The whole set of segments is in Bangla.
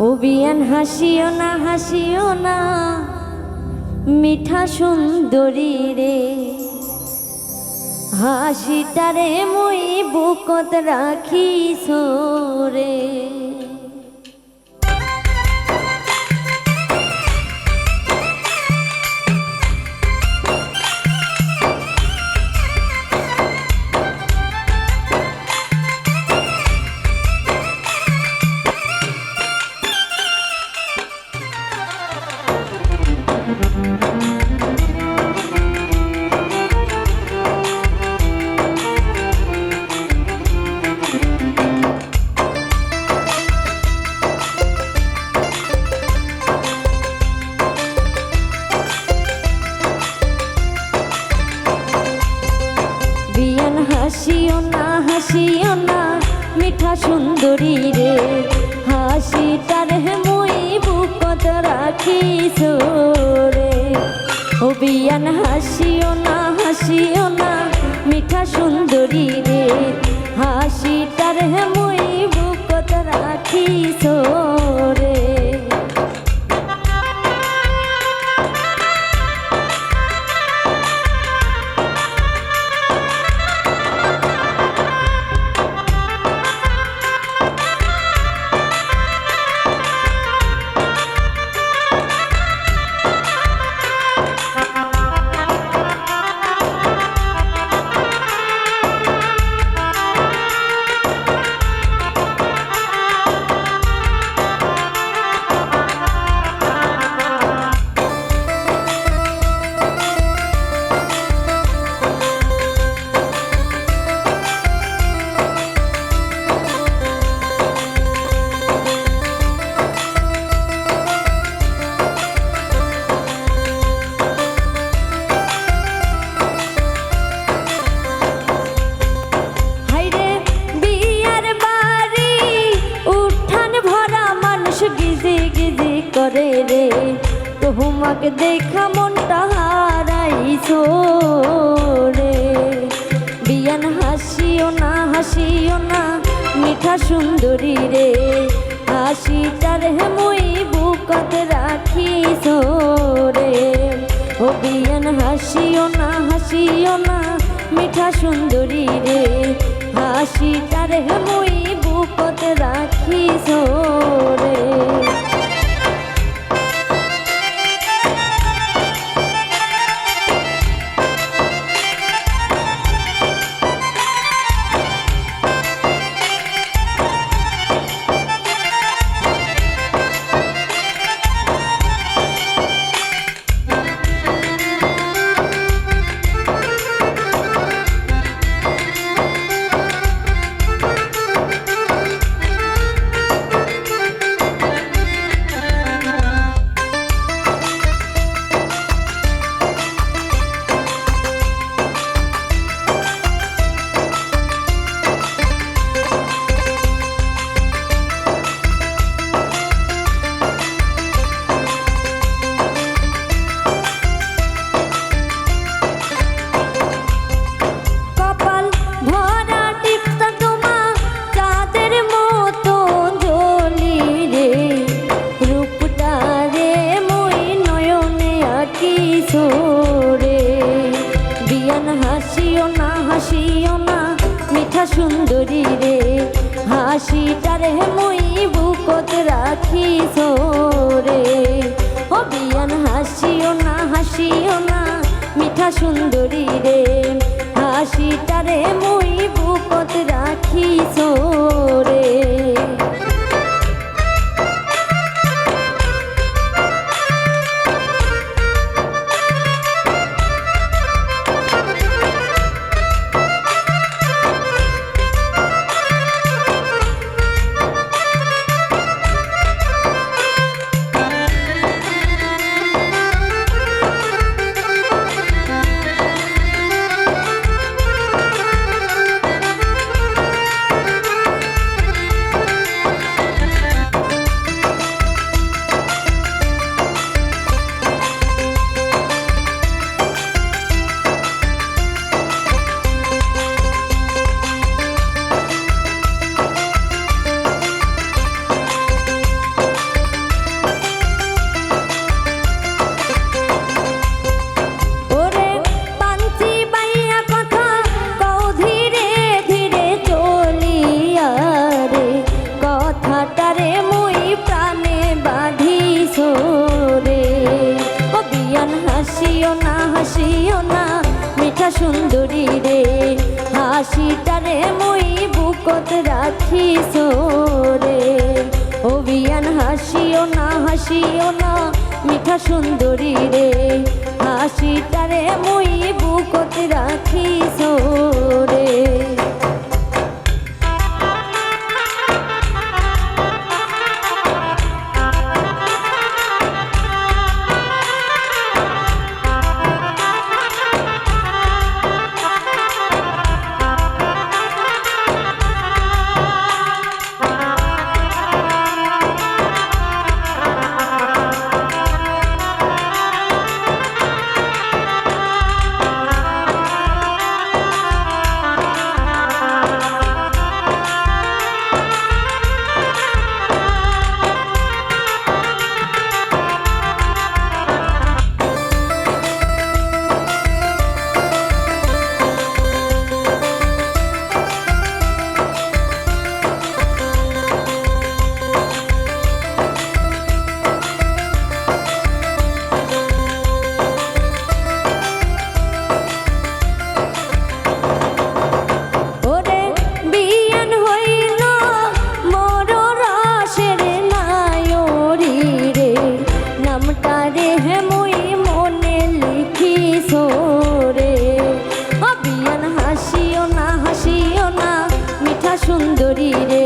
ও বিয়ান হাসিও না মিঠা সুন্দরী রে, হাসিটারে মুই বুকত রাখিস রে। হাসিও না মিঠা সুন্দরী রে, হাসিটার মুই বুকত রাখিস রে। ও বিয়ান হাসিও না মিঠা সুন্দরী রে, হাসিটার মুই বুকত রাখিস রে। করে রে তোমাকে দেখা মনটা হারাইছো রে। বিয়ান হাসিও না মিঠা সুন্দরী রে, হাসিটার মুই বুকত রাখিস রে। ও বিয়ান হাসিও না মিঠা সুন্দরী রে, হাসিটার মুই বুকত রাখিস রে। হাসিও না মিঠা সুন্দরী রে, হাসিটারে মুই বুকত রাখিস রে। ও বিয়ান হাসিও না মিঠা সুন্দরী রে, হাসিটারে মুই বুকত রাখিস রে। রাখিস রে। অভিয়ান হাসিও না মিঠা সুন্দরী রে, হাসিটারে মুই বুকত রাখিস রে। সুন্দরী রে,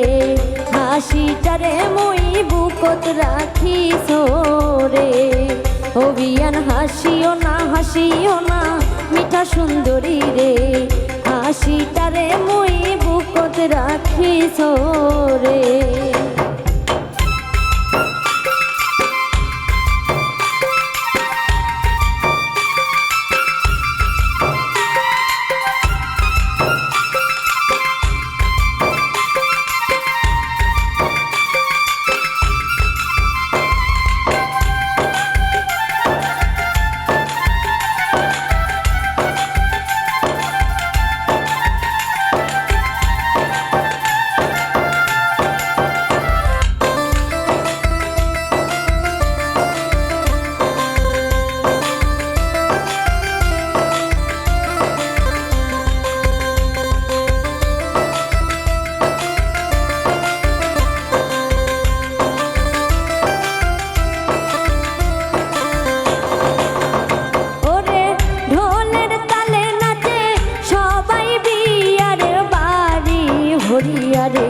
হাসিটারে মুই বুকত রাখিস রে। অভিয়ান হাসিও না মিঠা সুন্দরী রে, হাসিটারে মুই বুকত রাখিস রে। রে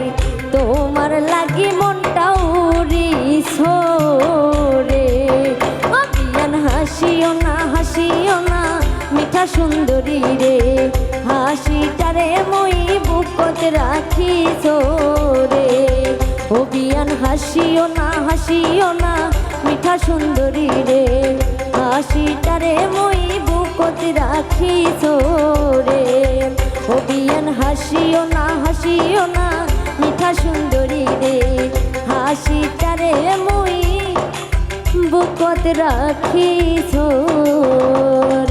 তোমার লাগি মনটা উড়িস রে। অভিয়ান হাসিও না মিঠা সুন্দরী রে, হাসিটারে মুই বুকত রাখিস রে। অভিয়ান হাসিও না মিঠা সুন্দরী রে, হাসিটারে মুই বুকত রাখিস রে। অভিয়ান হাসিও না মিঠা সুন্দরী রে, হাসিটারে মুই বুকত রাখিস রে।